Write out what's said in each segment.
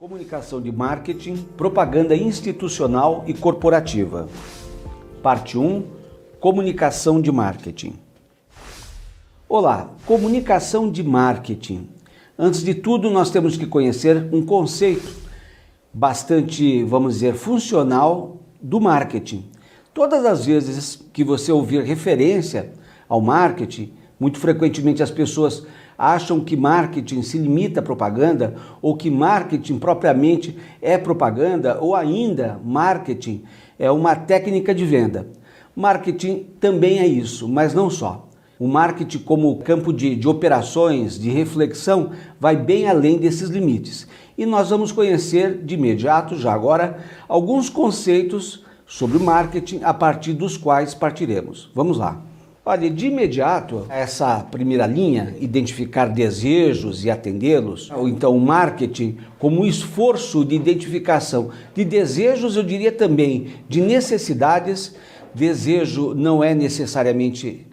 Comunicação de marketing, propaganda institucional e corporativa. Parte 1. Comunicação de marketing. Olá, comunicação de marketing. Antes de tudo, nós temos que conhecer um conceito bastante, vamos dizer, funcional do marketing. Todas as vezes que você ouvir referência ao marketing, muito frequentemente as pessoas acham que marketing se limita à propaganda, ou que marketing propriamente é propaganda, ou ainda marketing é uma técnica de venda. Marketing também é isso, mas não só. O marketing como campo de operações, de reflexão, vai bem além desses limites. E nós vamos conhecer de imediato, já agora, alguns conceitos sobre marketing a partir dos quais partiremos. Vamos lá. Olha, de imediato, essa primeira linha, identificar desejos e atendê-los, ou então o marketing como um esforço de identificação de desejos, eu diria também de necessidades. Desejo não é necessariamente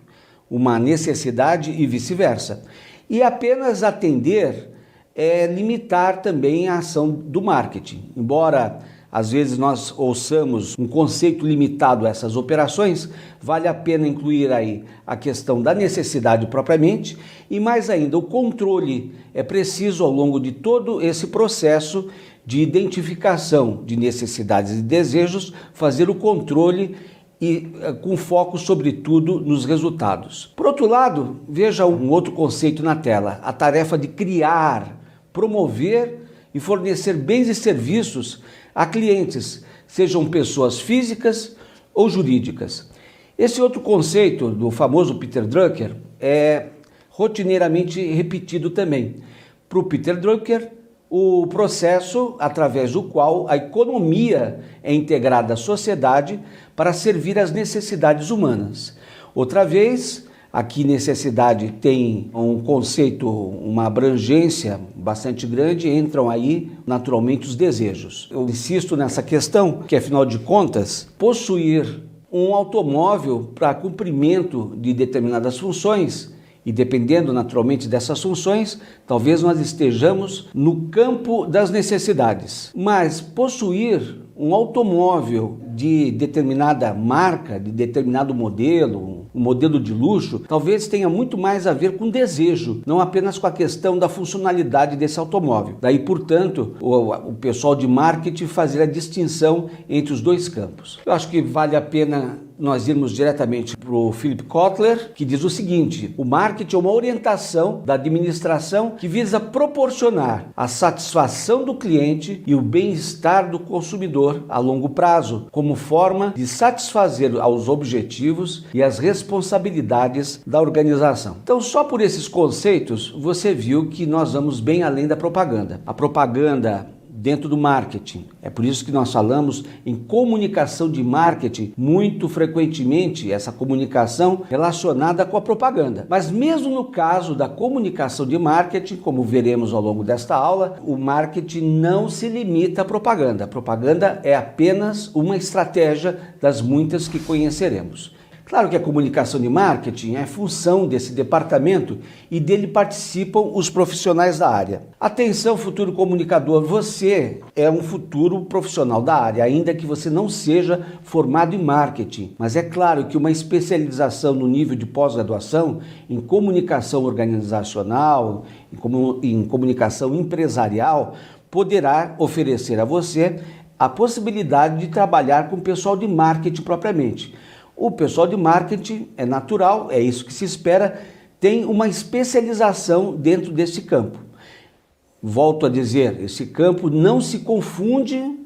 uma necessidade e vice-versa. E apenas atender é limitar também a ação do marketing. Embora às vezes nós ouçamos um conceito limitado a essas operações, vale a pena incluir aí a questão da necessidade propriamente e mais ainda o controle. É preciso ao longo de todo esse processo de identificação de necessidades e desejos fazer o controle e com foco sobretudo nos resultados. Por outro lado, veja um outro conceito na tela, a tarefa de criar, promover e fornecer bens e serviços a clientes, sejam pessoas físicas ou jurídicas. Esse outro conceito do famoso Peter Drucker é rotineiramente repetido também. Para o Peter Drucker, o processo através do qual a economia é integrada à sociedade para servir às necessidades humanas. Outra vez, aqui necessidade tem um conceito, uma abrangência bastante grande, entram aí naturalmente os desejos. Eu insisto nessa questão que, afinal de contas, possuir um automóvel para cumprimento de determinadas funções, e dependendo naturalmente dessas funções, talvez nós estejamos no campo das necessidades. Mas possuir um automóvel de determinada marca, de determinado modelo, um modelo de luxo, talvez tenha muito mais a ver com desejo, não apenas com a questão da funcionalidade desse automóvel. Daí, portanto, o pessoal de marketing fazer a distinção entre os dois campos. Eu acho que vale a pena nós irmos diretamente para o Philip Kotler, que diz o seguinte: o marketing é uma orientação da administração que visa proporcionar a satisfação do cliente e o bem-estar do consumidor a longo prazo, como forma de satisfazer aos objetivos e as responsabilidades da organização. Então, só por esses conceitos, você viu que nós vamos bem além da propaganda. A propaganda dentro do marketing. É por isso que nós falamos em comunicação de marketing muito frequentemente, essa comunicação relacionada com a propaganda. Mas mesmo no caso da comunicação de marketing, como veremos ao longo desta aula, o marketing não se limita à propaganda. A propaganda é apenas uma estratégia das muitas que conheceremos. Claro que a comunicação de marketing é função desse departamento e dele participam os profissionais da área. Atenção, futuro comunicador, você é um futuro profissional da área, ainda que você não seja formado em marketing. Mas é claro que uma especialização no nível de pós-graduação em comunicação organizacional, em comunicação empresarial, poderá oferecer a você a possibilidade de trabalhar com o pessoal de marketing propriamente. O pessoal de marketing é natural, é isso que se espera, tem uma especialização dentro desse campo. Volto a dizer, esse campo não se confunde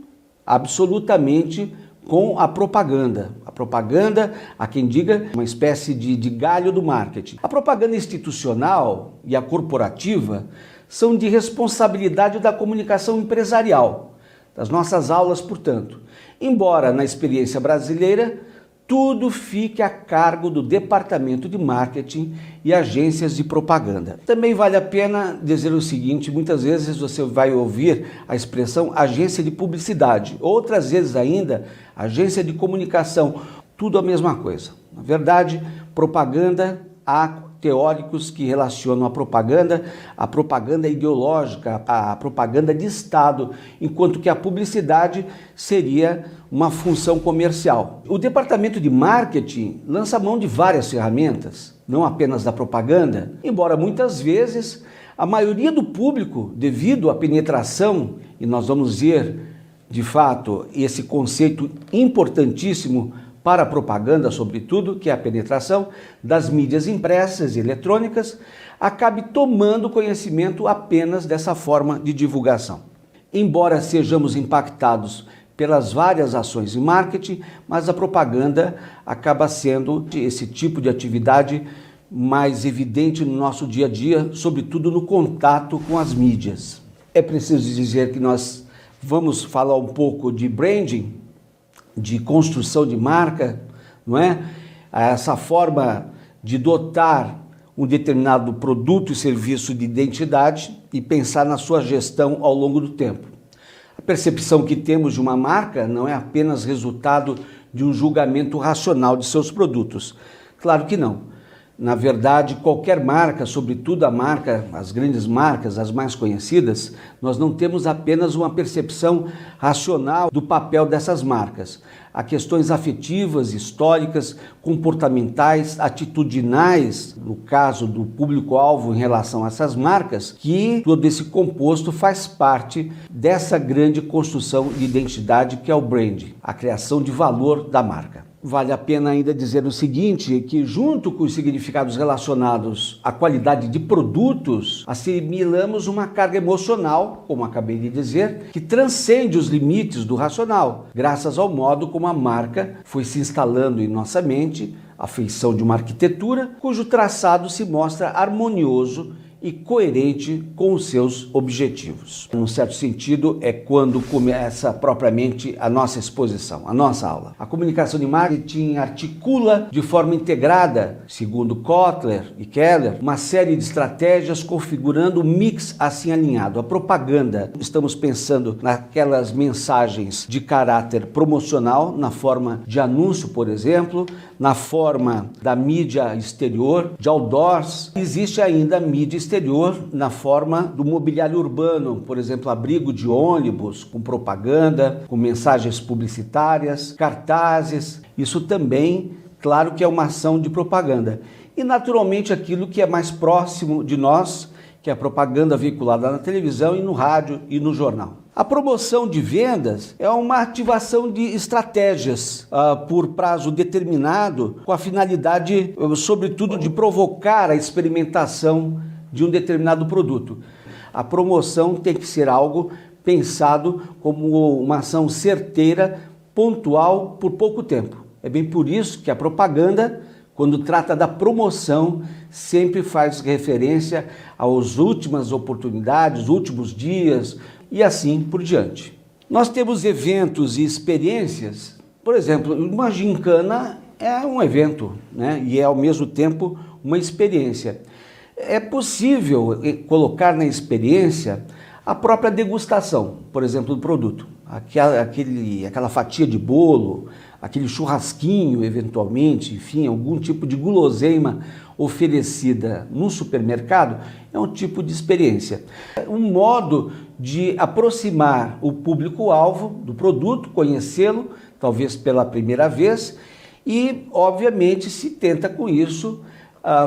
absolutamente com a propaganda. A propaganda, há quem diga, uma espécie de galho do marketing. A propaganda institucional e a corporativa são de responsabilidade da comunicação empresarial, das nossas aulas, portanto. Embora na experiência brasileira tudo fique a cargo do departamento de marketing e agências de propaganda. Também vale a pena dizer o seguinte: muitas vezes você vai ouvir a expressão agência de publicidade, outras vezes ainda agência de comunicação, tudo a mesma coisa. Na verdade, propaganda há teóricos que relacionam a propaganda ideológica, a propaganda de Estado, enquanto que a publicidade seria uma função comercial. O departamento de marketing lança mão de várias ferramentas, não apenas da propaganda, embora muitas vezes a maioria do público, devido à penetração, e nós vamos ver de fato esse conceito importantíssimo para a propaganda, sobretudo, que é a penetração das mídias impressas e eletrônicas, acabe tomando conhecimento apenas dessa forma de divulgação. Embora sejamos impactados pelas várias ações de marketing, mas a propaganda acaba sendo esse tipo de atividade mais evidente no nosso dia a dia, sobretudo no contato com as mídias. É preciso dizer que nós vamos falar um pouco de branding, de construção de marca, não é? Essa forma de dotar um determinado produto e serviço de identidade e pensar na sua gestão ao longo do tempo. A percepção que temos de uma marca não é apenas resultado de um julgamento racional de seus produtos. Claro que não. Na verdade, qualquer marca, sobretudo as grandes marcas, as mais conhecidas, nós não temos apenas uma percepção racional do papel dessas marcas. Há questões afetivas, históricas, comportamentais, atitudinais, no caso do público-alvo em relação a essas marcas, que todo esse composto faz parte dessa grande construção de identidade que é o brand, a criação de valor da marca. Vale a pena ainda dizer o seguinte, que junto com os significados relacionados à qualidade de produtos, assimilamos uma carga emocional, como acabei de dizer, que transcende os limites do racional, graças ao modo como a marca foi se instalando em nossa mente, a feição de uma arquitetura, cujo traçado se mostra harmonioso e coerente com os seus objetivos. Num certo sentido, é quando começa propriamente a nossa exposição, a nossa aula. A comunicação de marketing articula de forma integrada, segundo Kotler e Keller, uma série de estratégias configurando um mix assim alinhado. A propaganda, estamos pensando naquelas mensagens de caráter promocional, na forma de anúncio, por exemplo, na forma da mídia exterior, de outdoors. Existe ainda a mídia exterior na forma do mobiliário urbano, por exemplo, abrigo de ônibus com propaganda, com mensagens publicitárias, cartazes. Isso também, claro que é uma ação de propaganda. E naturalmente aquilo que é mais próximo de nós, que é a propaganda veiculada na televisão e no rádio e no jornal. A promoção de vendas é uma ativação de estratégias por prazo determinado, com a finalidade, sobretudo, de provocar a experimentação de um determinado produto. A promoção tem que ser algo pensado como uma ação certeira, pontual, por pouco tempo. É bem por isso que a propaganda, quando trata da promoção, sempre faz referência às últimas oportunidades, últimos dias e assim por diante. Nós temos eventos e experiências, por exemplo, uma gincana é um evento, né? E é ao mesmo tempo uma experiência. É possível colocar na experiência a própria degustação, por exemplo, do produto. Aquela fatia de bolo, aquele churrasquinho, eventualmente, enfim, algum tipo de guloseima oferecida no supermercado, é um tipo de experiência. Um modo de aproximar o público-alvo do produto, conhecê-lo, talvez pela primeira vez, e, obviamente, se tenta com isso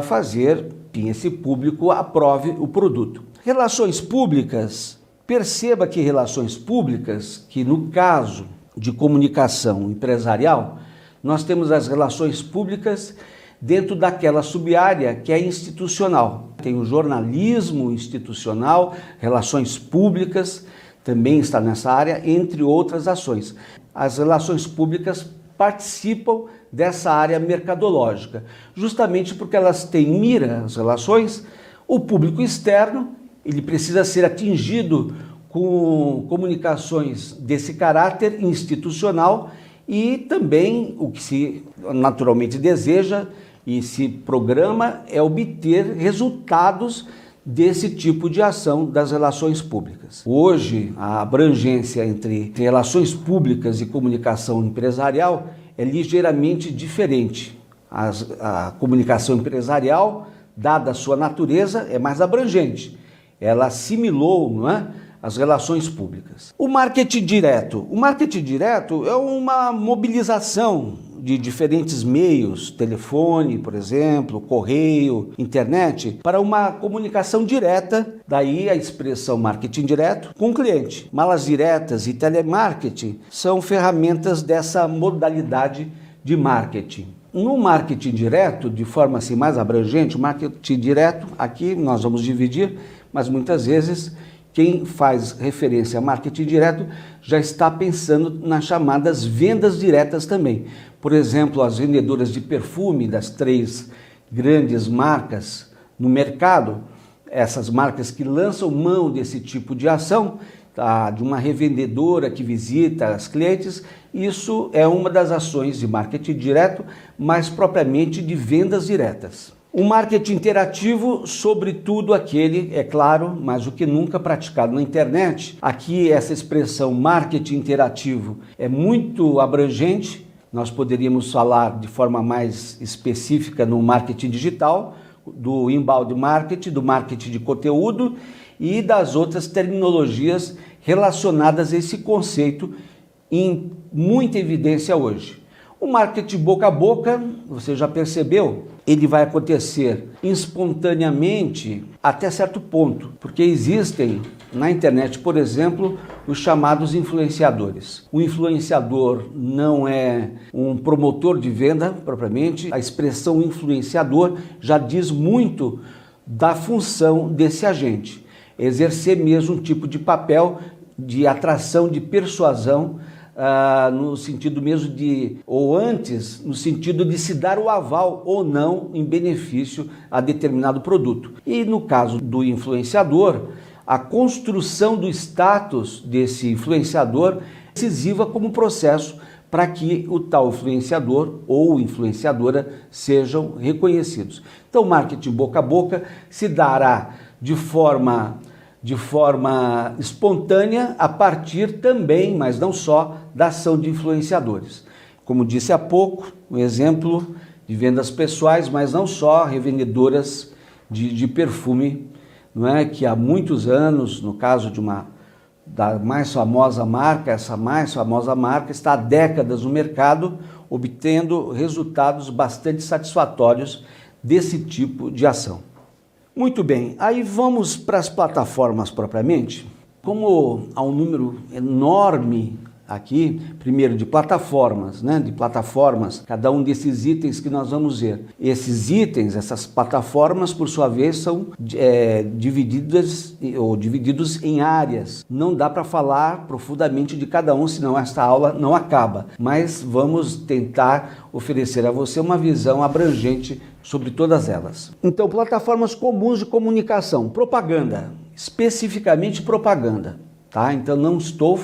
fazer que esse público aprove o produto. Relações públicas, perceba que relações públicas, que no caso de comunicação empresarial, nós temos as relações públicas dentro daquela sub-área que é institucional. Tem o jornalismo institucional, relações públicas, também está nessa área, entre outras ações. As relações públicas participam dessa área mercadológica, justamente porque elas têm em mira, as relações, o público externo, ele precisa ser atingido com comunicações desse caráter institucional e também o que se naturalmente deseja e se programa é obter resultados desse tipo de ação das relações públicas. Hoje, a abrangência entre relações públicas e comunicação empresarial é ligeiramente diferente. A comunicação empresarial dada a sua natureza, é mais abrangente. Ela assimilou, não é, as relações públicas. O marketing direto. O marketing direto é uma mobilização de diferentes meios, telefone, por exemplo, correio, internet, para uma comunicação direta, daí a expressão marketing direto, com o cliente. Malas diretas e telemarketing são ferramentas dessa modalidade de marketing. No marketing direto, de forma assim mais abrangente, o marketing direto, aqui nós vamos dividir, mas muitas vezes quem faz referência a marketing direto já está pensando nas chamadas vendas diretas também. Por exemplo, as vendedoras de perfume das 3 grandes marcas no mercado, essas marcas que lançam mão desse tipo de ação, tá, de uma revendedora que visita as clientes, isso é uma das ações de marketing direto, mais propriamente de vendas diretas. O marketing interativo, sobretudo aquele, é claro, mais do que nunca praticado na internet. Aqui essa expressão marketing interativo é muito abrangente. Nós poderíamos falar de forma mais específica no marketing digital, do inbound marketing, do marketing de conteúdo e das outras terminologias relacionadas a esse conceito em muita evidência hoje. O marketing boca a boca, você já percebeu, ele vai acontecer espontaneamente até certo ponto, porque existem na internet, por exemplo, os chamados influenciadores. O influenciador não é um promotor de venda propriamente, a expressão influenciador já diz muito da função desse agente, exercer mesmo um tipo de papel de atração, de persuasão, no sentido mesmo de, ou antes, no sentido de se dar o aval ou não em benefício a determinado produto. E no caso do influenciador, a construção do status desse influenciador é decisiva como processo para que o tal influenciador ou influenciadora sejam reconhecidos. Então, marketing boca a boca se dará de forma espontânea a partir também, mas não só, da ação de influenciadores. Como disse há pouco, um exemplo de vendas pessoais, mas não só, revendedoras de perfume, não é? Que há muitos anos, no caso da mais famosa marca, essa mais famosa marca está há décadas no mercado, obtendo resultados bastante satisfatórios desse tipo de ação. Muito bem, aí vamos para as plataformas propriamente. Como há um número enorme aqui, primeiro de plataformas, cada um desses itens que nós vamos ver. Esses itens, essas plataformas, por sua vez, são divididos em áreas. Não dá para falar profundamente de cada um, senão esta aula não acaba. Mas vamos tentar oferecer a você uma visão abrangente sobre todas elas. Então, plataformas comuns de comunicação, propaganda, especificamente propaganda. Tá? Então não estou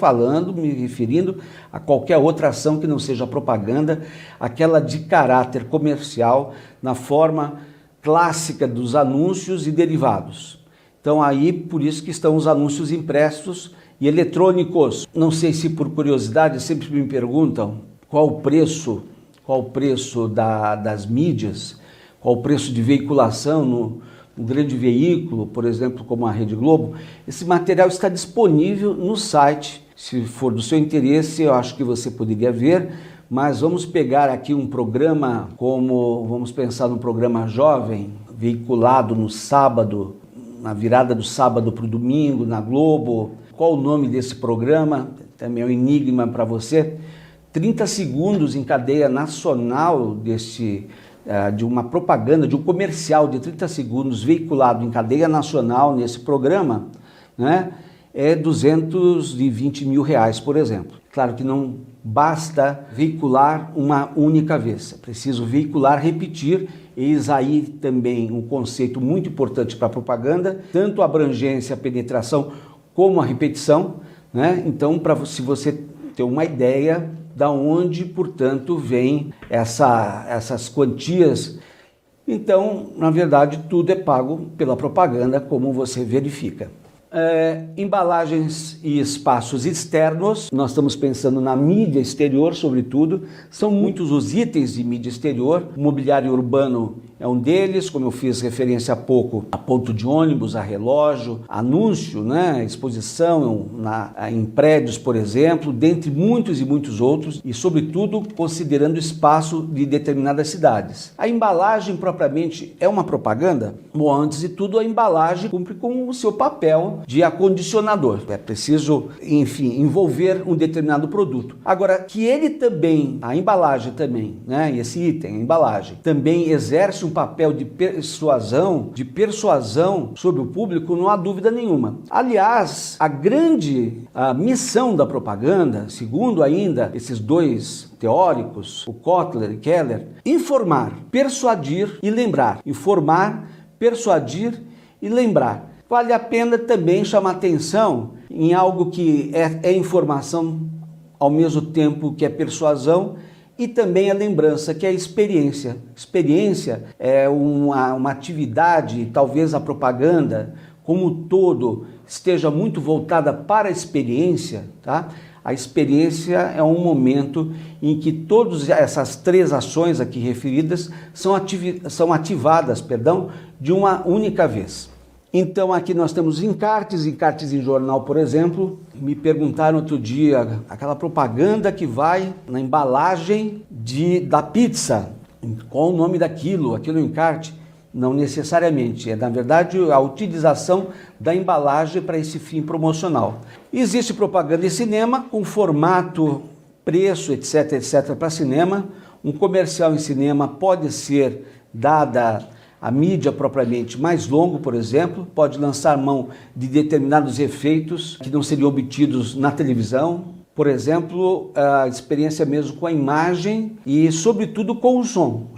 me referindo a qualquer outra ação que não seja propaganda, aquela de caráter comercial na forma clássica dos anúncios e derivados. Então aí por isso que estão os anúncios impressos e eletrônicos. Não sei se por curiosidade sempre me perguntam qual o preço das mídias, qual o preço de veiculação um grande veículo, por exemplo, como a Rede Globo. Esse material está disponível no site. Se for do seu interesse, eu acho que você poderia ver, mas vamos pegar aqui um programa vamos pensar num programa jovem, veiculado no sábado, na virada do sábado para o domingo, na Globo. Qual o nome desse programa? Também é um enigma para você. 30 segundos em cadeia nacional de uma propaganda, de um comercial de 30 segundos veiculado em cadeia nacional nesse programa, né, é R$220 mil, por exemplo. Claro que não basta veicular uma única vez, é preciso veicular, repetir. Eis aí também um conceito muito importante para a propaganda, tanto a abrangência, a penetração, como a repetição, né? Então, se você ter uma ideia da onde, portanto, vem essas quantias. Então, na verdade, tudo é pago pela propaganda, como você verifica. Embalagens e espaços externos, nós estamos pensando na mídia exterior, sobretudo. São muitos os itens de mídia exterior. O mobiliário urbano é um deles, como eu fiz referência há pouco, a ponto de ônibus, a relógio, anúncio, né, exposição em prédios, por exemplo, dentre muitos e muitos outros, e sobretudo considerando o espaço de determinadas cidades. A embalagem propriamente é uma propaganda? Bom, antes de tudo, a embalagem cumpre com o seu papel de acondicionador. É preciso, enfim, envolver um determinado produto. Agora, que ele também, a embalagem também, né, esse item, a embalagem, também exerce um papel de persuasão sobre o público, não há dúvida nenhuma. Aliás, a missão da propaganda, segundo ainda esses dois teóricos, o Kotler e Keller, informar, persuadir e lembrar. Informar, persuadir e lembrar. Vale a pena também chamar atenção em algo que é informação ao mesmo tempo que é persuasão e também a lembrança, que é a experiência. Experiência é uma atividade, talvez a propaganda como um todo esteja muito voltada para a experiência, tá? A experiência é um momento em que todas essas três ações aqui referidas são ativadas, de uma única vez. Então aqui nós temos encartes em jornal, por exemplo. Me perguntaram outro dia, aquela propaganda que vai na embalagem da pizza, qual o nome daquilo, aquilo é um encarte? Não necessariamente, é na verdade a utilização da embalagem para esse fim promocional. Existe propaganda em cinema com formato, preço, etc, etc para cinema. Um comercial em cinema pode ser dada a mídia propriamente mais longo, por exemplo, pode lançar mão de determinados efeitos que não seriam obtidos na televisão. Por exemplo, a experiência mesmo com a imagem e, sobretudo, com o som.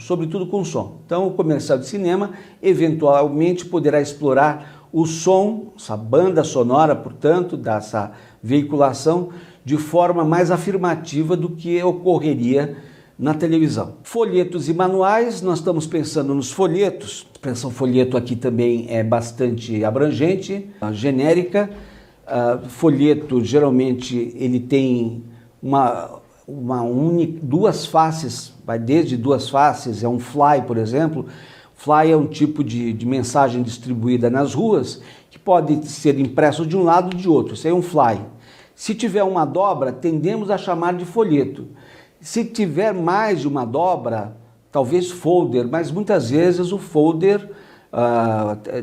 Então, o comercial de cinema, eventualmente, poderá explorar o som, essa banda sonora, portanto, dessa veiculação, de forma mais afirmativa do que ocorreria na televisão. Folhetos e manuais, nós estamos pensando nos folhetos. A expressão folheto aqui também é bastante abrangente, genérica. Folheto, geralmente, ele tem duas faces, vai desde duas faces, é um fly, por exemplo. Fly é um tipo de mensagem distribuída nas ruas que pode ser impresso de um lado ou de outro, isso aí é um fly. Se tiver uma dobra, tendemos a chamar de folheto. Se tiver mais de uma dobra, talvez folder, mas muitas vezes o folder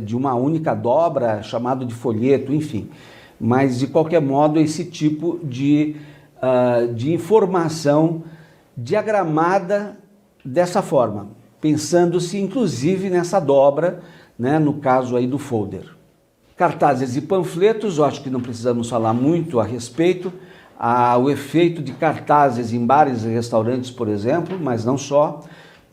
de uma única dobra é chamado de folheto, enfim. Mas, de qualquer modo, esse tipo de informação diagramada dessa forma, pensando-se inclusive nessa dobra, né, no caso aí do folder. Cartazes e panfletos, eu acho que não precisamos falar muito a respeito. O efeito de cartazes em bares e restaurantes, por exemplo, mas não só.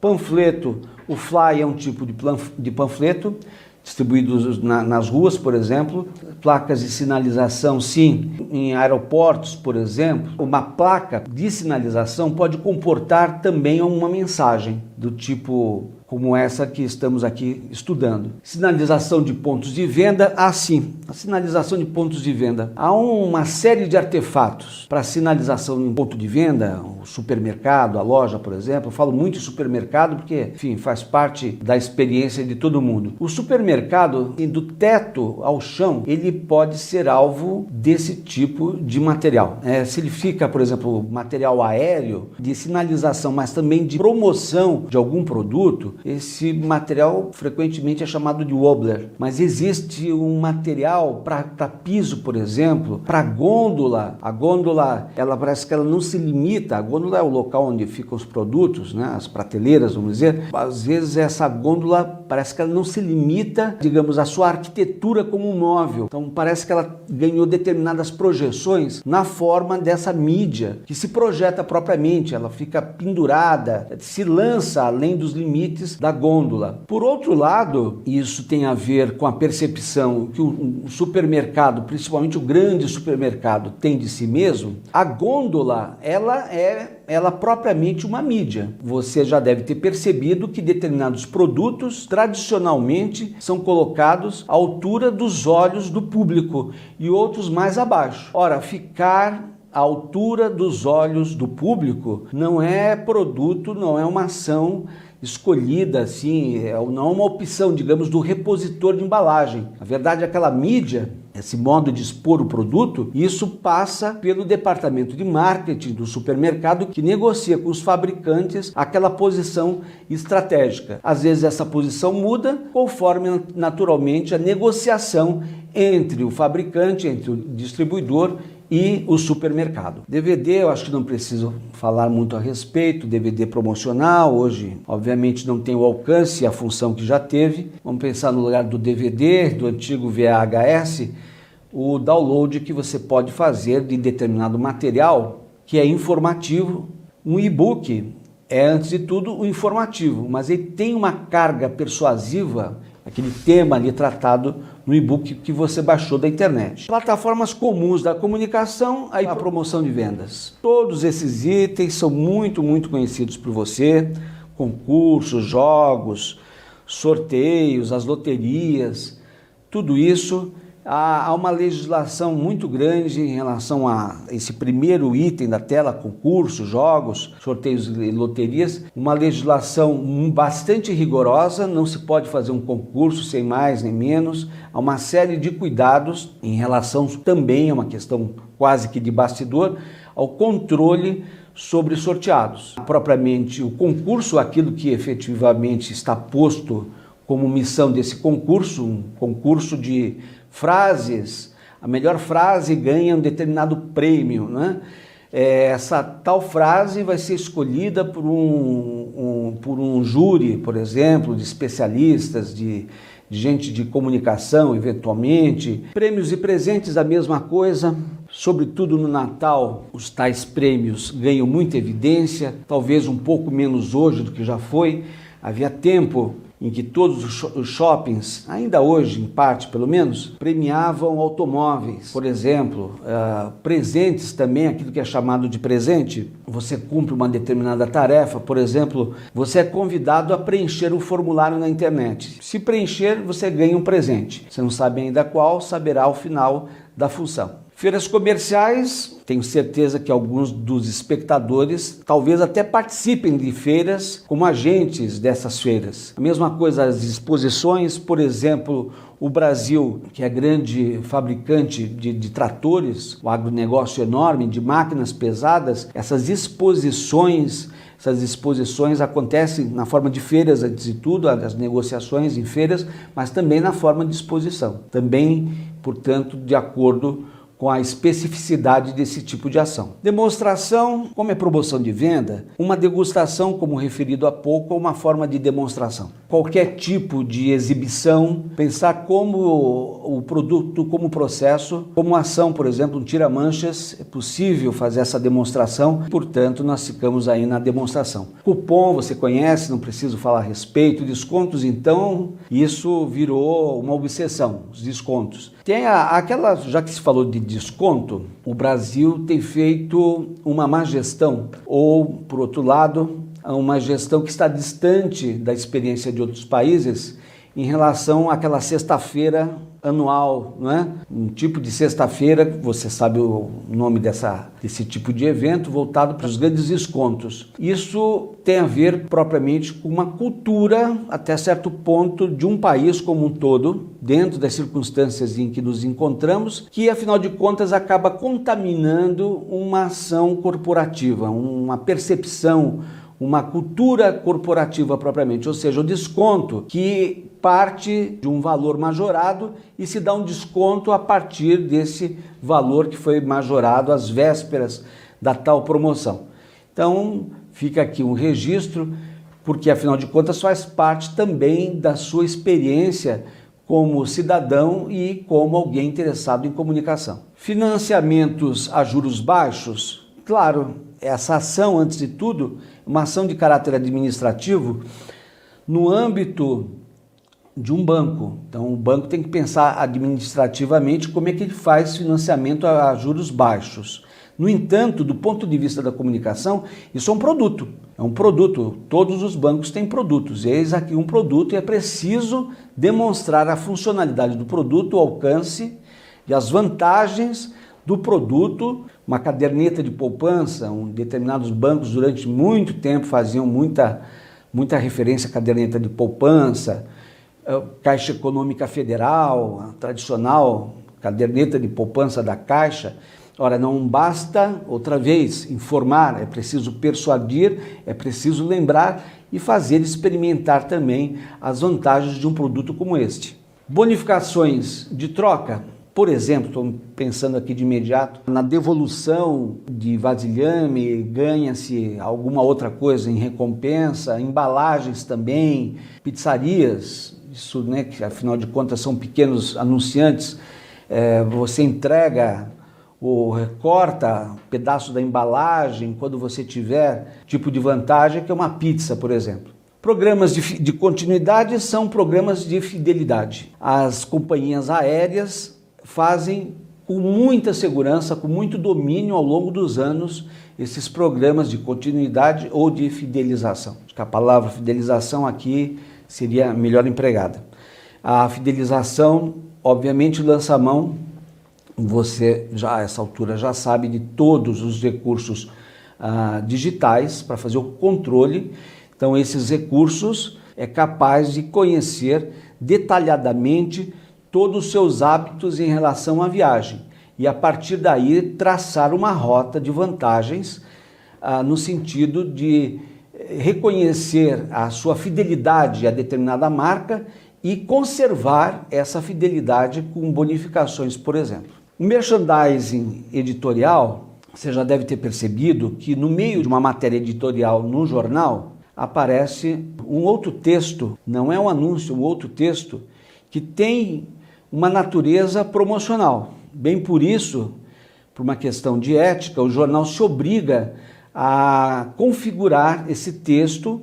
Panfleto, o fly é um tipo de panfleto, distribuídos nas ruas, por exemplo. Placas de sinalização, sim, em aeroportos, por exemplo. Uma placa de sinalização pode comportar também uma mensagem do tipo como essa que estamos aqui estudando. Sinalização de pontos de venda, sim, a sinalização de pontos de venda. Há uma série de artefatos para sinalização em ponto de venda, o supermercado, a loja, por exemplo. Eu falo muito em supermercado porque, enfim, faz parte da experiência de todo mundo. O supermercado, do teto ao chão, ele pode ser alvo desse tipo de material. Se ele fica, por exemplo, material aéreo, de sinalização, mas também de promoção de algum produto, esse material frequentemente é chamado de wobbler, mas existe um material para piso, por exemplo, para gôndola. A gôndola, ela parece que ela não se limita, a gôndola é o local onde ficam os produtos, né, as prateleiras, vamos dizer. Às vezes essa gôndola parece que ela não se limita, digamos, à sua arquitetura como um móvel. Então parece que ela ganhou determinadas projeções na forma dessa mídia, que se projeta propriamente, ela fica pendurada, se lança avança além dos limites da gôndola. Por outro lado, isso tem a ver com a percepção que o supermercado, principalmente o grande supermercado, tem de si mesmo. A gôndola, ela propriamente uma mídia. Você já deve ter percebido que determinados produtos tradicionalmente são colocados à altura dos olhos do público e outros mais abaixo. Ora, ficar à altura dos olhos do público não é produto, não é uma ação escolhida assim, não é uma opção, digamos, do repositor de embalagem. Na verdade, aquela mídia, esse modo de expor o produto, isso passa pelo departamento de marketing do supermercado que negocia com os fabricantes aquela posição estratégica. Às vezes essa posição muda conforme naturalmente a negociação entre o fabricante, entre o distribuidor e o supermercado. DVD, eu acho que não preciso falar muito a respeito, DVD promocional, hoje obviamente não tem o alcance e a função que já teve. Vamos pensar no lugar do DVD, do antigo VHS, o download que você pode fazer de determinado material que é informativo. Um e-book é, antes de tudo, o informativo, mas ele tem uma carga persuasiva, aquele tema ali tratado no e-book que você baixou da internet. Plataformas comuns da comunicação, a promoção de vendas. Todos esses itens são muito conhecidos por você, concursos, jogos, sorteios, as loterias, tudo isso. Há uma legislação muito grande em relação a esse primeiro item da tela, concursos, jogos, sorteios e loterias. Uma legislação bastante rigorosa, não se pode fazer um concurso sem mais nem menos. Há uma série de cuidados em relação também, é uma questão quase que de bastidor, ao controle sobre sorteados. Propriamente o concurso, aquilo que efetivamente está posto como missão desse concurso, um concurso de frases, a melhor frase ganha um determinado prêmio, né? Essa tal frase vai ser escolhida por um júri, por exemplo, de especialistas, de gente de comunicação, eventualmente. Prêmios e presentes, a mesma coisa. Sobretudo no Natal, os tais prêmios ganham muita evidência, talvez um pouco menos hoje do que já foi. Havia tempo em que todos os shoppings, ainda hoje em parte pelo menos, premiavam automóveis. Por exemplo, presentes também, aquilo que é chamado de presente. Você cumpre uma determinada tarefa, por exemplo, você é convidado a preencher um formulário na internet. Se preencher, você ganha um presente. Você não sabe ainda qual, saberá ao final da função. Feiras comerciais, tenho certeza que alguns dos espectadores talvez até participem de feiras como agentes dessas feiras. A mesma coisa as exposições, por exemplo, o Brasil, que é grande fabricante de tratores, o agronegócio enorme, de máquinas pesadas, essas exposições acontecem na forma de feiras, antes de tudo, as negociações em feiras, mas também na forma de exposição. Também, portanto, de acordo com a especificidade desse tipo de ação. Demonstração, como é promoção de venda, uma degustação, como referido há pouco, é uma forma de demonstração. Qualquer tipo de exibição, pensar como o produto, como processo, como ação, por exemplo, um tira-manchas, é possível fazer essa demonstração, portanto, nós ficamos aí na demonstração. Cupom, você conhece, não preciso falar a respeito. Descontos, então, isso virou uma obsessão, os descontos. Tem aquela, já que se falou de desconto, o Brasil tem feito uma má gestão, ou, por outro lado, uma gestão que está distante da experiência de outros países em relação àquela sexta-feira anual, não é? Um tipo de sexta-feira, você sabe o nome desse tipo de evento, voltado para os grandes descontos. Isso tem a ver propriamente com uma cultura, até certo ponto, de um país como um todo, dentro das circunstâncias em que nos encontramos, que afinal de contas acaba contaminando uma ação corporativa, uma percepção, uma cultura corporativa propriamente, ou seja, o desconto que parte de um valor majorado e se dá um desconto a partir desse valor que foi majorado às vésperas da tal promoção. Então, fica aqui um registro, porque afinal de contas faz parte também da sua experiência como cidadão e como alguém interessado em comunicação. Financiamentos a juros baixos, Claro, essa ação, antes de tudo, é uma ação de caráter administrativo no âmbito de um banco. Então, o banco tem que pensar administrativamente como é que ele faz financiamento a juros baixos. No entanto, do ponto de vista da comunicação, isso é um produto. É um produto. Todos os bancos têm produtos. Eis aqui um produto e é preciso demonstrar a funcionalidade do produto, o alcance e as vantagens do produto. Uma caderneta de poupança, determinados bancos durante muito tempo faziam muita referência à caderneta de poupança, Caixa Econômica Federal, a tradicional caderneta de poupança da Caixa. Ora, não basta, outra vez, informar, é preciso persuadir, é preciso lembrar e fazer experimentar também as vantagens de um produto como este. Bonificações de troca, por exemplo, estou pensando aqui de imediato, na devolução de vasilhame ganha-se alguma outra coisa em recompensa, embalagens também, pizzarias, isso, né, que afinal de contas são pequenos anunciantes, você entrega ou recorta pedaço da embalagem quando você tiver tipo de vantagem, que é uma pizza, por exemplo. Programas de continuidade são programas de fidelidade. As companhias aéreas fazem com muita segurança, com muito domínio ao longo dos anos, esses programas de continuidade ou de fidelização. Acho que a palavra fidelização aqui seria melhor empregada. A fidelização, obviamente, lança a mão. Você já a essa altura já sabe de todos os recursos digitais para fazer o controle. Então esses recursos é capaz de conhecer detalhadamente todos os seus hábitos em relação à viagem e a partir daí traçar uma rota de vantagens no sentido de reconhecer a sua fidelidade a determinada marca e conservar essa fidelidade com bonificações, por exemplo. O merchandising editorial, você já deve ter percebido que no meio de uma matéria editorial no jornal aparece um outro texto, não é um anúncio, um outro texto que tem uma natureza promocional. Bem por isso, por uma questão de ética, o jornal se obriga a configurar esse texto,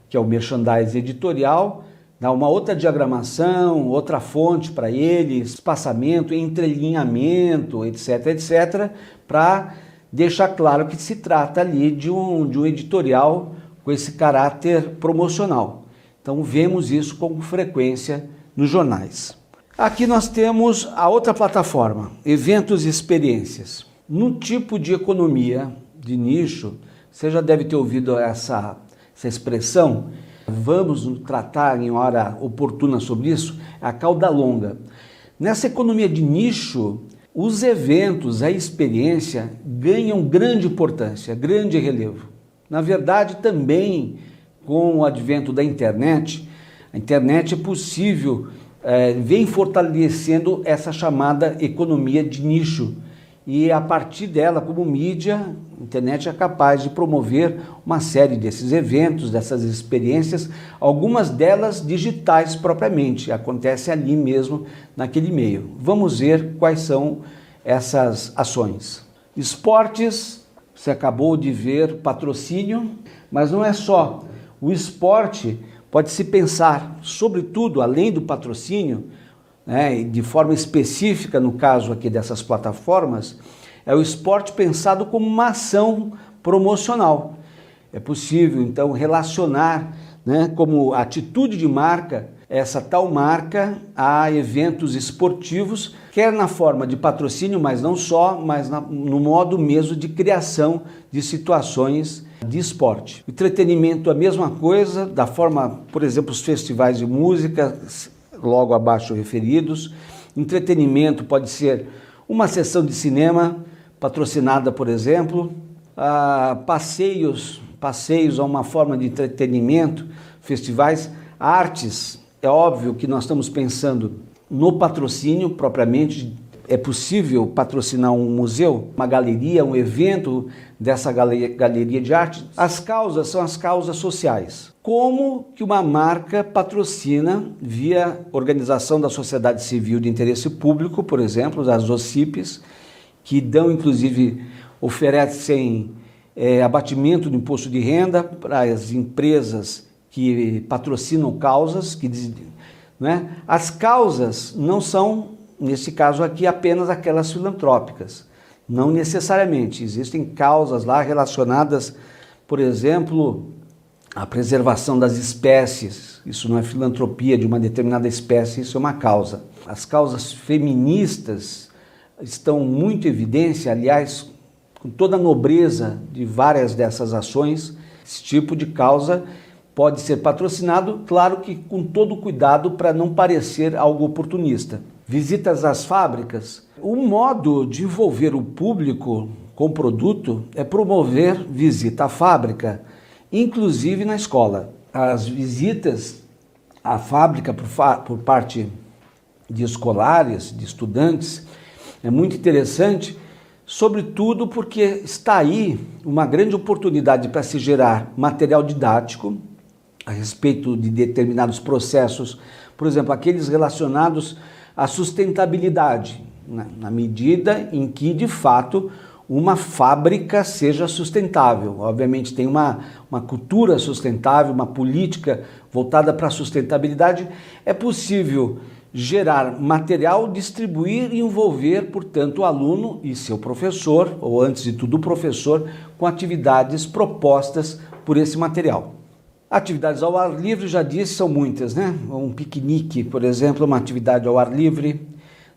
que é o merchandising editorial, dá uma outra diagramação, outra fonte para ele, espaçamento, entrelinhamento, etc, etc, para deixar claro que se trata ali de um editorial com esse caráter promocional. Então vemos isso com frequência nos jornais. Aqui nós temos a outra plataforma, eventos e experiências. No tipo de economia de nicho, você já deve ter ouvido essa expressão, vamos tratar em hora oportuna sobre isso, a cauda longa. Nessa economia de nicho, os eventos, a experiência ganham grande importância, grande relevo. Na verdade, também com o advento da internet, a internet é possível, vem fortalecendo essa chamada economia de nicho. E a partir dela, como mídia, a internet é capaz de promover uma série desses eventos, dessas experiências, algumas delas digitais propriamente, acontece ali mesmo naquele meio. Vamos ver quais são essas ações. Esportes, você acabou de ver patrocínio, mas não é só. O esporte pode se pensar, sobretudo, além do patrocínio, de forma específica, no caso aqui dessas plataformas, é o esporte pensado como uma ação promocional. É possível, então, relacionar como atitude de marca, essa tal marca a eventos esportivos, quer na forma de patrocínio, mas não só, mas no modo mesmo de criação de situações de esporte. O entretenimento, a mesma coisa, da forma, por exemplo, os festivais de música, logo abaixo referidos. Entretenimento pode ser uma sessão de cinema patrocinada, por exemplo, passeios a uma forma de entretenimento, festivais, artes. É óbvio que nós estamos pensando no patrocínio propriamente. É possível patrocinar um museu, uma galeria, um evento dessa galeria de arte. As causas são as causas sociais. Como que uma marca patrocina via organização da sociedade civil de interesse público, por exemplo, das OCIPs, que dão inclusive oferecem abatimento do imposto de renda para as empresas que patrocinam causas, né? As causas não são, nesse caso aqui, apenas aquelas filantrópicas. Não necessariamente. Existem causas lá relacionadas, por exemplo, à preservação das espécies. Isso não é filantropia de uma determinada espécie, isso é uma causa. As causas feministas estão muito em evidência, aliás, com toda a nobreza de várias dessas ações. Esse tipo de causa pode ser patrocinado, claro que com todo cuidado para não parecer algo oportunista. Visitas às fábricas. O modo de envolver o público com o produto é promover visita à fábrica, inclusive na escola. As visitas à fábrica por parte de escolares, de estudantes, é muito interessante, sobretudo porque está aí uma grande oportunidade para se gerar material didático a respeito de determinados processos, por exemplo, aqueles relacionados à sustentabilidade, na medida em que, de fato, uma fábrica seja sustentável. Obviamente tem uma cultura sustentável, uma política voltada para a sustentabilidade. É possível gerar material, distribuir e envolver, portanto, o aluno e seu professor, ou antes de tudo o professor, com atividades propostas por esse material. Atividades ao ar livre, já disse, são muitas, né? Um piquenique, por exemplo, é uma atividade ao ar livre,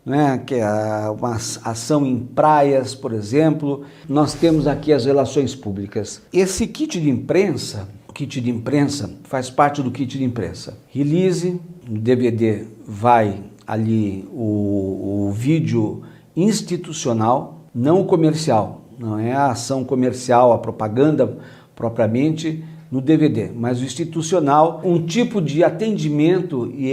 né? Que é uma ação em praias, por exemplo. Nós temos aqui as relações públicas. Esse kit de imprensa, o kit de imprensa faz parte do kit de imprensa. Release, no DVD vai ali o vídeo institucional, não o comercial, não é a ação comercial, a propaganda propriamente, no DVD, mas o institucional, um tipo de atendimento e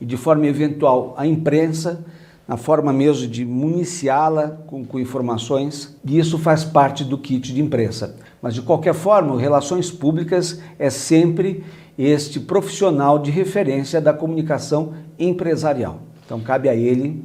de forma eventual à imprensa, na forma mesmo de municiá-la com informações, e isso faz parte do kit de imprensa. Mas de qualquer forma, relações públicas é sempre este profissional de referência da comunicação empresarial. Então cabe a ele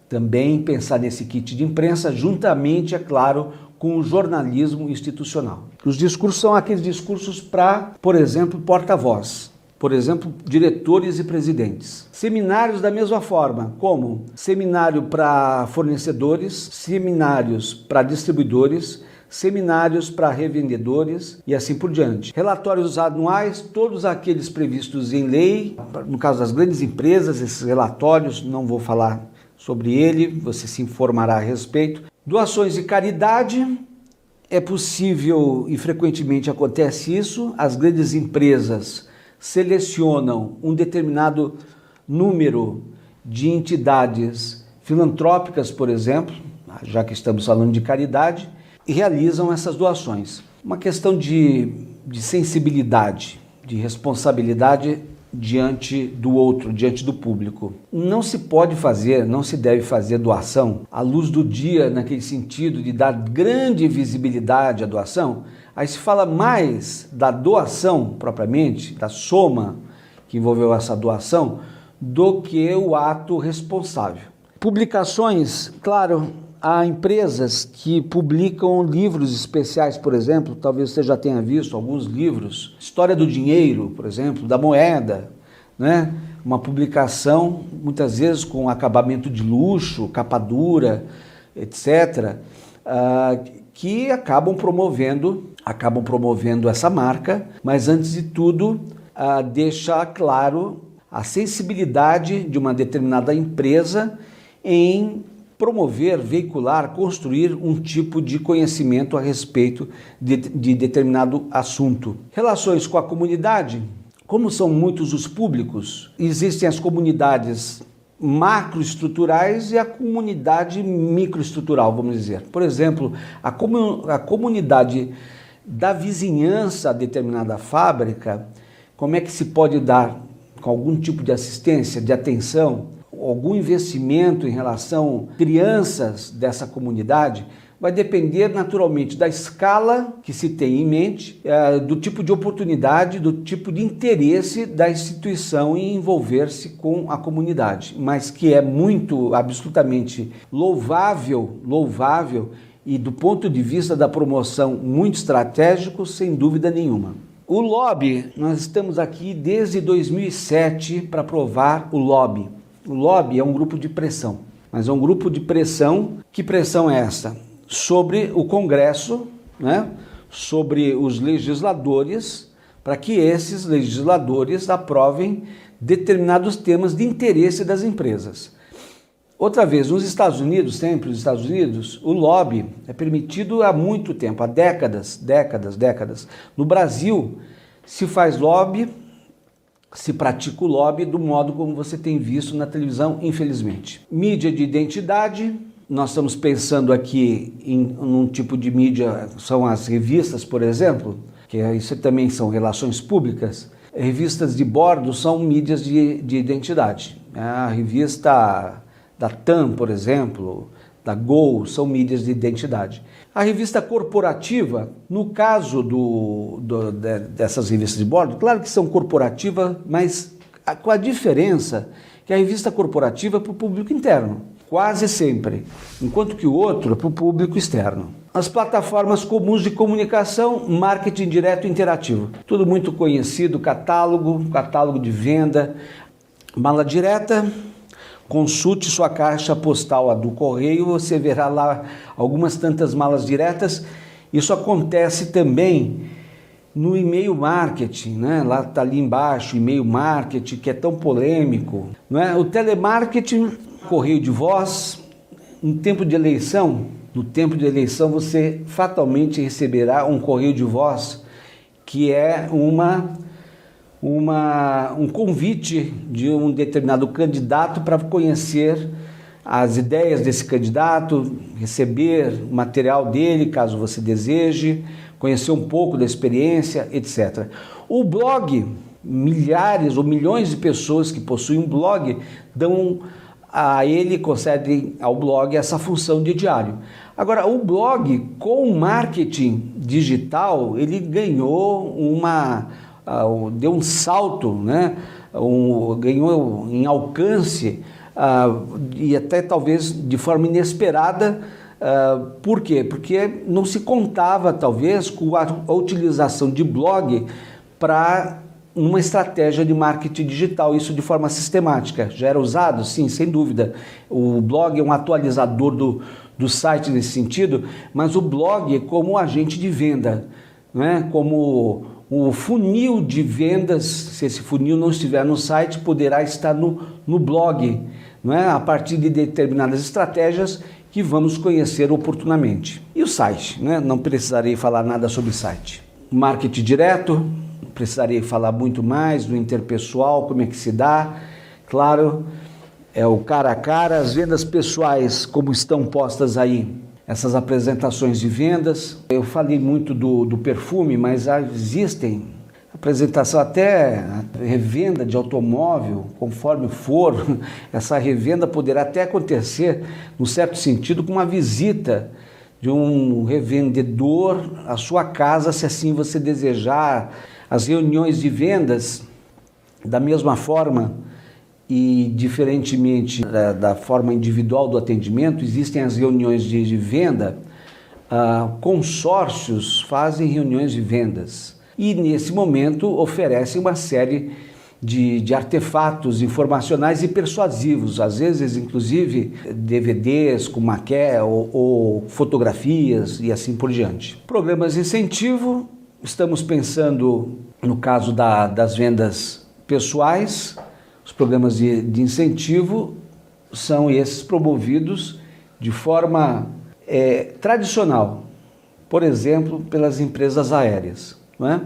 também pensar nesse kit de imprensa, juntamente, é claro, com o jornalismo institucional. Os discursos são aqueles discursos para, por exemplo, porta-voz, por exemplo, diretores e presidentes. Seminários da mesma forma, como seminário para fornecedores, seminários para distribuidores, seminários para revendedores e assim por diante. Relatórios anuais, todos aqueles previstos em lei, no caso das grandes empresas, esses relatórios, não vou falar sobre ele, você se informará a respeito. Doações de caridade, é possível e frequentemente acontece isso, as grandes empresas selecionam um determinado número de entidades filantrópicas, por exemplo, já que estamos falando de caridade, e realizam essas doações. Uma questão de sensibilidade, de responsabilidade diante do outro, diante do público. Não se pode fazer, não se deve fazer doação à luz do dia, naquele sentido de dar grande visibilidade à doação. Aí se fala mais da doação propriamente, da soma que envolveu essa doação, do que o ato responsável. Publicações, claro, há empresas que publicam livros especiais, por exemplo, talvez você já tenha visto alguns livros, História do Dinheiro, por exemplo, da moeda, né? Uma publicação, muitas vezes com acabamento de luxo, capa dura, etc., que acabam promovendo essa marca, mas antes de tudo, deixa claro a sensibilidade de uma determinada empresa em promover, veicular, construir um tipo de conhecimento a respeito de determinado assunto. Relações com a comunidade, como são muitos os públicos, existem as comunidades macroestruturais e a comunidade microestrutural, vamos dizer. Por exemplo, a comunidade da vizinhança a determinada fábrica, como é que se pode dar com algum tipo de assistência, de atenção, algum investimento em relação a crianças dessa comunidade, vai depender naturalmente da escala que se tem em mente, do tipo de oportunidade, do tipo de interesse da instituição em envolver-se com a comunidade, mas que é muito, absolutamente louvável e do ponto de vista da promoção muito estratégico, sem dúvida nenhuma. O lobby, nós estamos aqui desde 2007 para aprovar o lobby. O lobby é um grupo de pressão, mas é um grupo de pressão. Que pressão é essa? Sobre o Congresso, né? Sobre os legisladores, para que esses legisladores aprovem determinados temas de interesse das empresas. Outra vez, nos Estados Unidos, sempre nos Estados Unidos, o lobby é permitido há muito tempo, há décadas. No Brasil, se faz lobby, se pratica o lobby do modo como você tem visto na televisão, infelizmente. Mídia de identidade, nós estamos pensando aqui em um tipo de mídia, são as revistas, por exemplo, que isso também são relações públicas. Revistas de bordo são mídias de identidade. A revista da TAM, por exemplo, da Gol, são mídias de identidade. A revista corporativa, no caso dessas revistas de bordo, claro que são corporativas, mas com a diferença que a revista corporativa é para o público interno, quase sempre, enquanto que o outro é para o público externo. As plataformas comuns de comunicação, marketing direto interativo. Tudo muito conhecido, catálogo de venda, mala direta. Consulte sua caixa postal do correio, você verá lá algumas tantas malas diretas. Isso acontece também no e-mail marketing, né? Lá está ali embaixo, e-mail marketing, que é tão polêmico, não é? O telemarketing, correio de voz, no tempo de eleição você fatalmente receberá um correio de voz que é um convite de um determinado candidato para conhecer as ideias desse candidato, receber o material dele, caso você deseje, conhecer um pouco da experiência, etc. O blog, milhares ou milhões de pessoas que possuem um blog concedem ao blog essa função de diário. Agora, o blog com o marketing digital, ele ganhou deu um salto, né? Ganhou em alcance e até talvez de forma inesperada. Por quê? Porque não se contava talvez com a utilização de blog para uma estratégia de marketing digital, isso de forma sistemática. Já era usado? Sim, sem dúvida. O blog é um atualizador do site nesse sentido, mas o blog é como agente de venda, né? Como o funil de vendas. Se esse funil não estiver no site, poderá estar no blog, não é? A partir de determinadas estratégias que vamos conhecer oportunamente. E o site, né? Não precisarei falar nada sobre site. Marketing direto, precisarei falar muito mais do interpessoal, como é que se dá. Claro, é o cara a cara, as vendas pessoais, como estão postas aí, essas apresentações de vendas. Eu falei muito do perfume, mas existem apresentação até revenda de automóvel, conforme for. Essa revenda poderá até acontecer, num certo sentido, com uma visita de um revendedor à sua casa, se assim você desejar. As reuniões de vendas, da mesma forma e diferentemente da forma individual do atendimento, existem as reuniões de venda. Consórcios fazem reuniões de vendas e nesse momento oferecem uma série de artefatos informacionais e persuasivos, às vezes inclusive DVDs com maquete ou fotografias e assim por diante. Programas de incentivo. Estamos pensando, no caso das vendas pessoais, os programas de incentivo são esses promovidos de forma tradicional, por exemplo, pelas empresas aéreas, não é?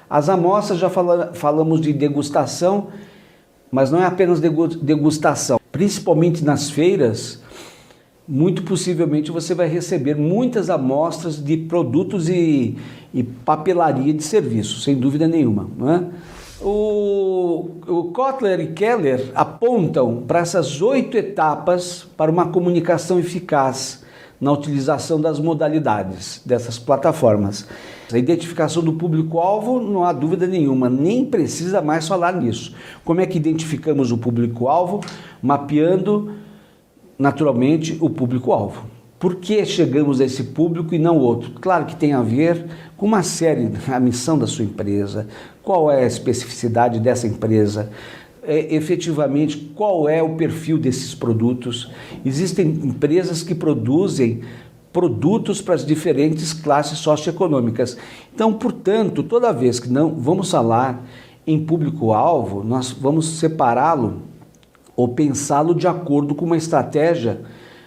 As amostras, já falamos de degustação, mas não é apenas degustação. Principalmente nas feiras, muito possivelmente você vai receber muitas amostras de produtos e papelaria de serviço, sem dúvida nenhuma, não é? O Kotler e Keller apontam para essas 8 etapas para uma comunicação eficaz na utilização das modalidades dessas plataformas. A identificação do público-alvo, não há dúvida nenhuma, nem precisa mais falar nisso. Como é que identificamos o público-alvo? Mapeando naturalmente o público-alvo. Por que chegamos a esse público e não outro? Claro que tem a ver com uma série, a missão da sua empresa, qual é a especificidade dessa empresa, efetivamente qual é o perfil desses produtos. Existem empresas que produzem produtos para as diferentes classes socioeconômicas. Então, portanto, toda vez que não vamos falar em público-alvo, nós vamos separá-lo ou pensá-lo de acordo com uma estratégia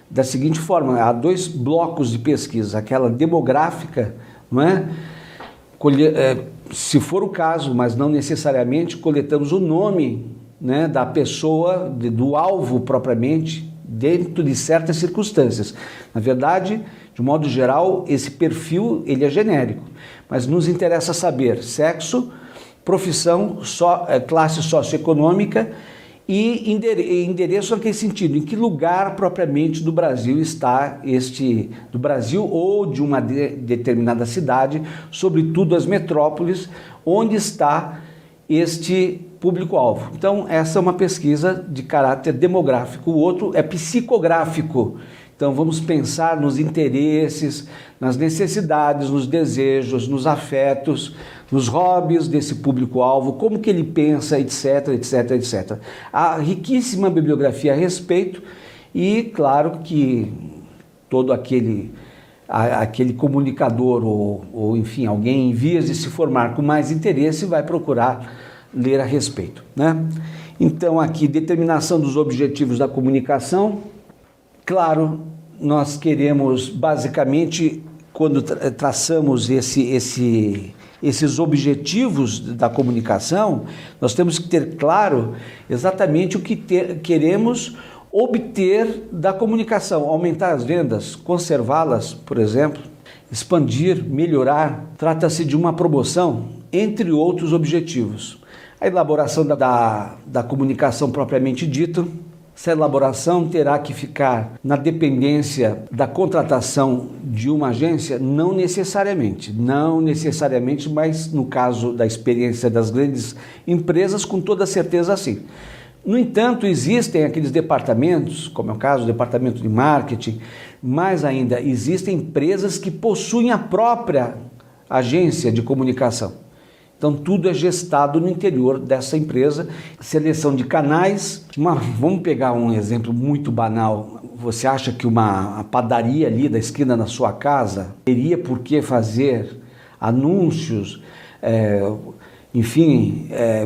da seguinte forma: há dois blocos de pesquisa, aquela demográfica, não é? Se for o caso, mas não necessariamente, coletamos o nome, né, da pessoa, do alvo propriamente, dentro de certas circunstâncias. Na verdade, de modo geral, esse perfil ele é genérico, mas nos interessa saber sexo, profissão, classe socioeconômica e endereço naquele sentido, em que lugar propriamente do Brasil está do Brasil ou de uma determinada cidade, sobretudo as metrópoles, onde está este público-alvo. Então, essa é uma pesquisa de caráter demográfico, o outro é psicográfico. Então, vamos pensar nos interesses, nas necessidades, nos desejos, nos afetos, nos hobbies desse público-alvo, como que ele pensa, etc, etc, etc. Há riquíssima bibliografia a respeito e, claro, que todo aquele comunicador ou, enfim, alguém em vias de se formar com mais interesse vai procurar ler a respeito, né? Então, aqui, determinação dos objetivos da comunicação. Claro, nós queremos, basicamente, quando traçamos esses objetivos da comunicação, nós temos que ter claro exatamente o que queremos obter da comunicação: aumentar as vendas, conservá-las, por exemplo, expandir, melhorar. Trata-se de uma promoção, entre outros objetivos. A elaboração da comunicação propriamente dita. Essa elaboração terá que ficar na dependência da contratação de uma agência? Não necessariamente, mas no caso da experiência das grandes empresas, com toda certeza sim. No entanto, existem aqueles departamentos, como é o caso do departamento de marketing, mais ainda, existem empresas que possuem a própria agência de comunicação. Então, tudo é gestado no interior dessa empresa. Seleção de canais. Vamos pegar um exemplo muito banal. Você acha que uma padaria ali da esquina da sua casa teria por que fazer anúncios,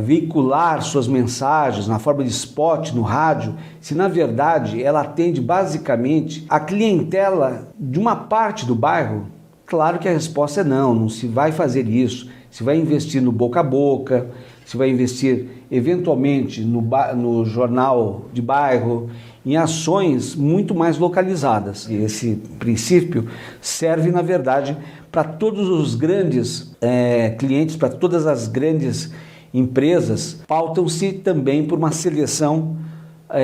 veicular suas mensagens na forma de spot no rádio, se na verdade ela atende basicamente a clientela de uma parte do bairro? Claro que a resposta é não se vai fazer isso. Se vai investir no boca a boca, se vai investir eventualmente no jornal de bairro, em ações muito mais localizadas. E esse princípio serve, na verdade, para todos os grandes clientes, para todas as grandes empresas. Pautam-se também por uma seleção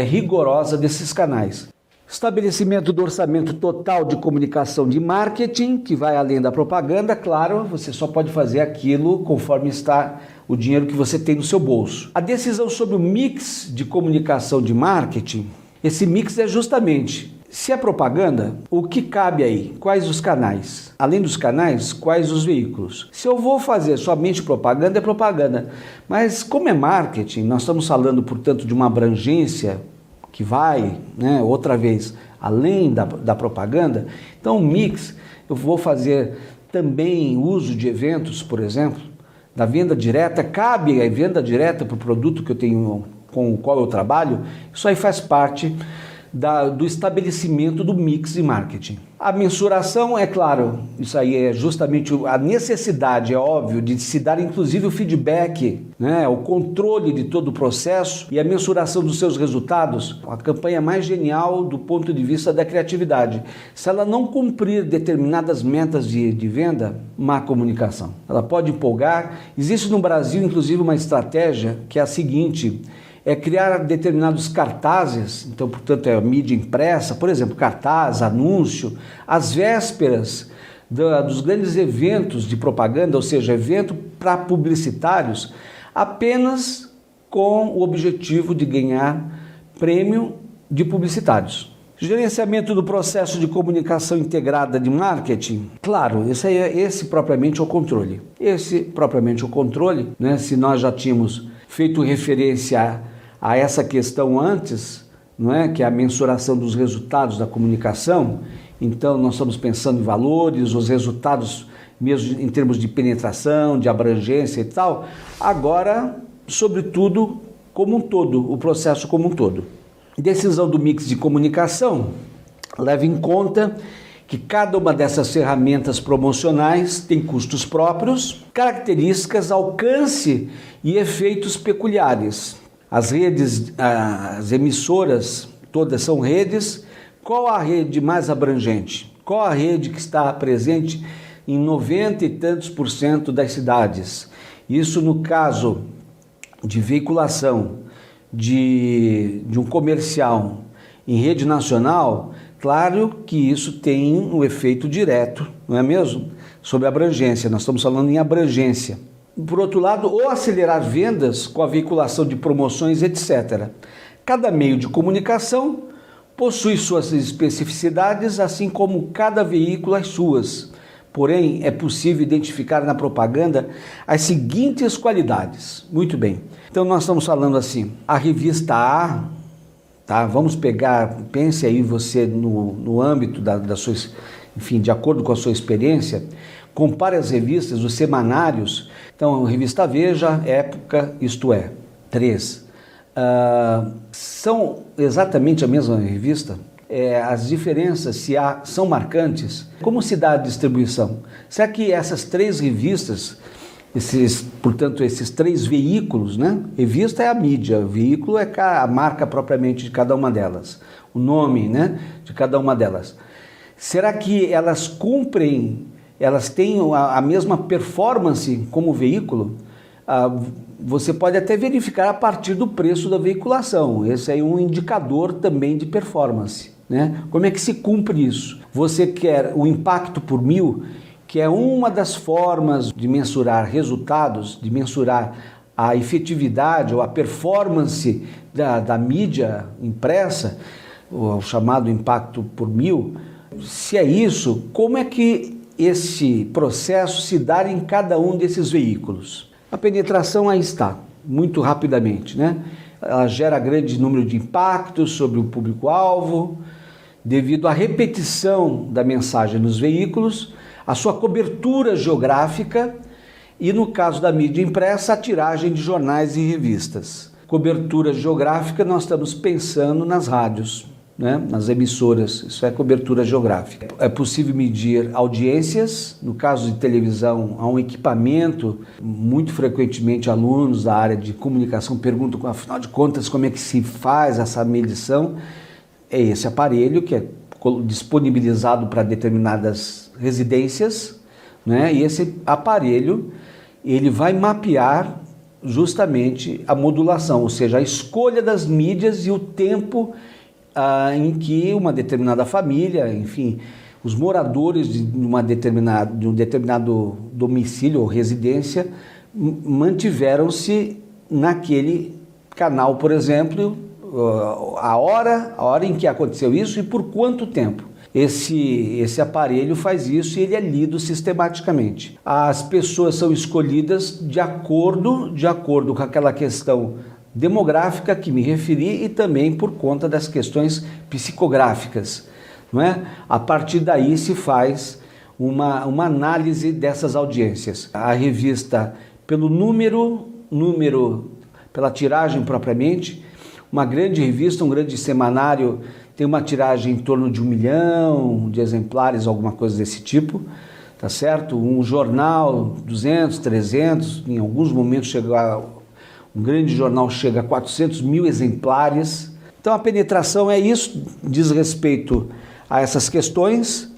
rigorosa desses canais. Estabelecimento do orçamento total de comunicação de marketing, que vai além da propaganda. Claro, você só pode fazer aquilo conforme está o dinheiro que você tem no seu bolso. A decisão sobre o mix de comunicação de marketing, esse mix é justamente, se é propaganda, o que cabe aí? Quais os canais? Além dos canais, quais os veículos? Se eu vou fazer somente propaganda, é propaganda. Mas como é marketing, nós estamos falando, portanto, de uma abrangência que vai, outra vez, além da propaganda. Então, o mix, eu vou fazer também uso de eventos, por exemplo, da venda direta. Cabe a venda direta para o produto que eu tenho, com o qual eu trabalho. Isso aí faz parte do estabelecimento do mix de marketing. A mensuração, é claro, isso aí é justamente a necessidade, é óbvio, de se dar inclusive o feedback, o controle de todo o processo e a mensuração dos seus resultados. A campanha mais genial do ponto de vista da criatividade. Se ela não cumprir determinadas metas de venda, má comunicação. Ela pode empolgar. Existe no Brasil, inclusive, uma estratégia que é a seguinte: é criar determinados cartazes. Então, portanto, é a mídia impressa, por exemplo, cartaz, anúncio, às vésperas dos grandes eventos de propaganda, ou seja, evento para publicitários, apenas com o objetivo de ganhar prêmio de publicitários. Gerenciamento do processo de comunicação integrada de marketing. Claro, esse propriamente é o controle. Esse propriamente é o controle, né? Se nós já tínhamos feito referência a essa questão antes, não é? Que é a mensuração dos resultados da comunicação. Então nós estamos pensando em valores, os resultados mesmo em termos de penetração, de abrangência e tal. Agora, sobretudo, como um todo, o processo como um todo. Decisão do mix de comunicação leva em conta que cada uma dessas ferramentas promocionais tem custos próprios, características, alcance e efeitos peculiares. As redes, as emissoras, todas são redes. Qual a rede mais abrangente? Qual a rede que está presente em 90 e tantos % das cidades? Isso no caso de veiculação de um comercial em rede nacional, claro que isso tem um efeito direto, não é mesmo? Sobre a abrangência, nós estamos falando em abrangência. Por outro lado, ou acelerar vendas com a veiculação de promoções, etc. Cada meio de comunicação possui suas especificidades, assim como cada veículo as suas. Porém, é possível identificar na propaganda as seguintes qualidades. Muito bem. Então, nós estamos falando assim, a revista A, tá? Vamos pegar, pense aí você no âmbito da sua, enfim, de acordo com a sua experiência, compare as revistas, os semanários. Então, revista Veja, Época, Isto É, 3. São exatamente a mesma revista? As diferenças são marcantes? Como se dá a distribuição? Será que essas 3 revistas, portanto, esses 3 veículos, né? Revista é a mídia, veículo é a marca propriamente de cada uma delas, o nome, né, de cada uma delas. Será que elas cumprem, elas têm a mesma performance como veículo? Você pode até verificar a partir do preço da veiculação. Esse é um indicador também de performance, né? Como é que se cumpre isso? Você quer o impacto por 1000, que é uma das formas de mensurar resultados, de mensurar a efetividade ou a performance da mídia impressa, o chamado impacto por 1000. Se é isso, como é que esse processo se dá em cada um desses veículos? A penetração aí está, muito rapidamente, né? Ela gera grande número de impactos sobre o público-alvo, devido à repetição da mensagem nos veículos, a sua cobertura geográfica e, no caso da mídia impressa, a tiragem de jornais e revistas. Cobertura geográfica, nós estamos pensando nas rádios, né? Nas emissoras, isso é cobertura geográfica. É possível medir audiências, no caso de televisão, há um equipamento, muito frequentemente alunos da área de comunicação perguntam, afinal de contas, como é que se faz essa medição? É esse aparelho que é disponibilizado para determinadas residências, né? E esse aparelho, ele vai mapear justamente a modulação, ou seja, a escolha das mídias e o tempo em que uma determinada família, enfim, os moradores de um determinado domicílio ou residência mantiveram-se naquele canal, por exemplo, a hora em que aconteceu isso e por quanto tempo. Esse aparelho faz isso e ele é lido sistematicamente. As pessoas são escolhidas de acordo com aquela questão demográfica que me referi e também por conta das questões psicográficas, não é? A partir daí se faz uma análise dessas audiências. A revista, pelo número, pela tiragem propriamente, uma grande revista, um grande semanário tem uma tiragem em torno de 1 milhão de exemplares, alguma coisa desse tipo, tá certo? Um jornal, 200, 300, em alguns momentos um grande jornal chega a 400 mil exemplares. Então a penetração é isso, diz respeito a essas questões.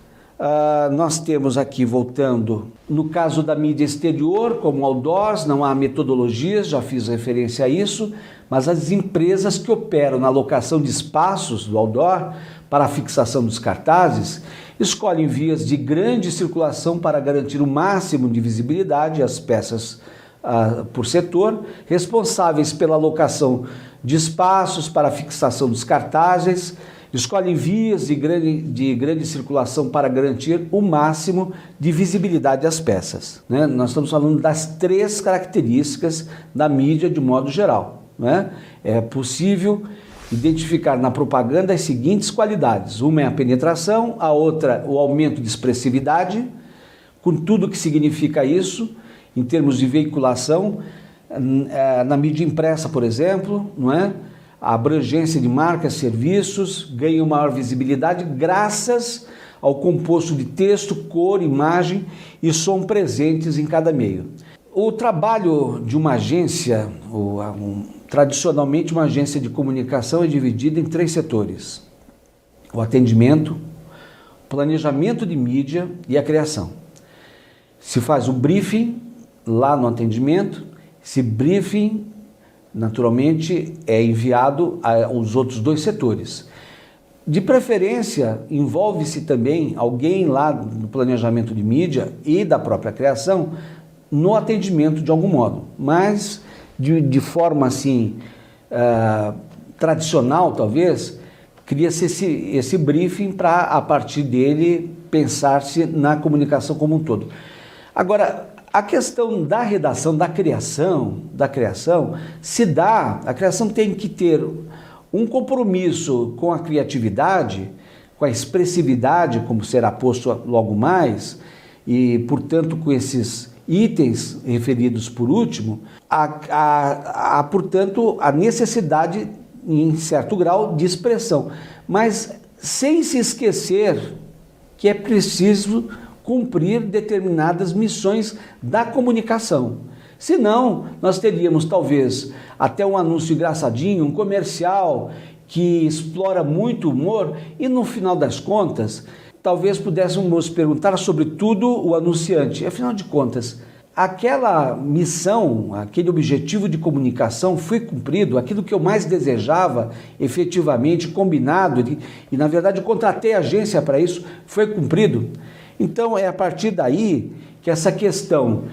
Nós temos aqui, voltando, no caso da mídia exterior, como outdoors, não há metodologias, já fiz referência a isso, mas as empresas que operam na locação de espaços do outdoor para a fixação dos cartazes escolhem vias de grande circulação para garantir o máximo de visibilidade às peças por setor, responsáveis pela alocação de espaços para a fixação dos cartazes Escolhem vias de grande circulação para garantir o máximo de visibilidade às peças, né? Nós estamos falando das 3 características da mídia de modo geral, né? É possível identificar na propaganda as seguintes qualidades: uma é a penetração, a outra o aumento de expressividade, com tudo que significa isso em termos de veiculação, na mídia impressa, por exemplo, não é? A abrangência de marcas, serviços, ganha maior visibilidade graças ao composto de texto, cor, imagem e som presentes em cada meio. O trabalho de uma agência, tradicionalmente uma agência de comunicação, é dividido em 3 setores: o atendimento, o planejamento de mídia e a criação. Se faz o briefing lá no atendimento, esse briefing naturalmente é enviado aos outros 2 setores. De preferência, envolve-se também alguém lá no planejamento de mídia e da própria criação no atendimento de algum modo, mas de forma assim tradicional talvez, cria-se esse briefing para a partir dele pensar-se na comunicação como um todo. Agora, a questão da redação, da criação, a criação tem que ter um compromisso com a criatividade, com a expressividade, como será posto logo mais, e, portanto, com esses itens referidos por último, portanto, a necessidade, em certo grau, de expressão, mas sem se esquecer que é preciso cumprir determinadas missões da comunicação. Senão, nós teríamos talvez até um anúncio engraçadinho, um comercial que explora muito o humor e no final das contas, talvez pudéssemos perguntar sobre tudo o anunciante. Afinal de contas, aquela missão, aquele objetivo de comunicação foi cumprido, aquilo que eu mais desejava, efetivamente combinado, e na verdade contratei a agência para isso, foi cumprido. Então é a partir daí que essa questão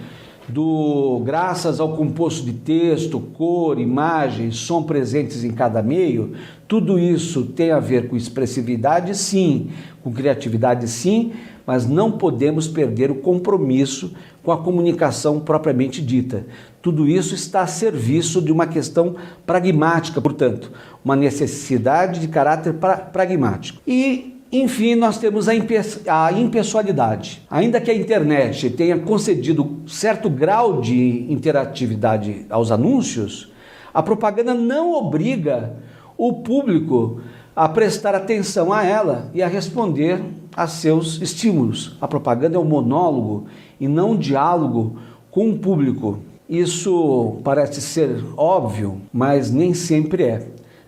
graças ao composto de texto, cor, imagem, som presentes em cada meio, tudo isso tem a ver com expressividade, sim, com criatividade, sim, mas não podemos perder o compromisso com a comunicação propriamente dita. Tudo isso está a serviço de uma questão pragmática, portanto, uma necessidade de caráter pragmático. E enfim, nós temos a impessoalidade. Ainda que a internet tenha concedido certo grau de interatividade aos anúncios, a propaganda não obriga o público a prestar atenção a ela e a responder a seus estímulos. A propaganda é um monólogo e não um diálogo com o público. Isso parece ser óbvio, mas nem sempre é. Na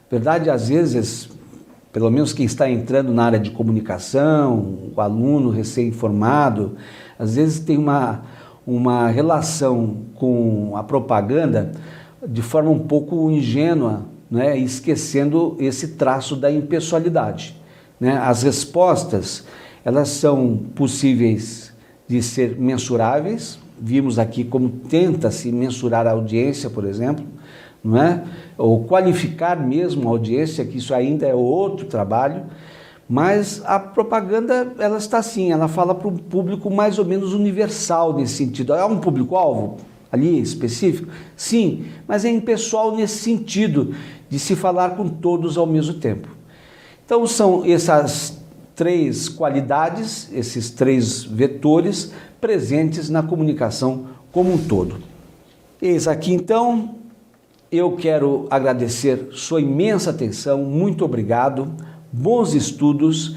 verdade, às vezes, pelo menos quem está entrando na área de comunicação, o aluno recém-formado, às vezes tem uma relação com a propaganda de forma um pouco ingênua, né, esquecendo esse traço da impessoalidade, né? As respostas, elas são possíveis de ser mensuráveis. Vimos aqui como tenta-se mensurar a audiência, por exemplo, não é? Ou qualificar mesmo a audiência, que isso ainda é outro trabalho, mas a propaganda, ela está assim, ela fala para um público mais ou menos universal nesse sentido. É um público-alvo ali específico? Sim, mas é impessoal nesse sentido de se falar com todos ao mesmo tempo. Então são essas 3 qualidades, esses 3 vetores presentes na comunicação como um todo. Eis aqui então. Eu quero agradecer sua imensa atenção, muito obrigado, bons estudos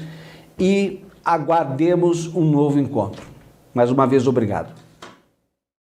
e aguardemos um novo encontro. Mais uma vez, obrigado.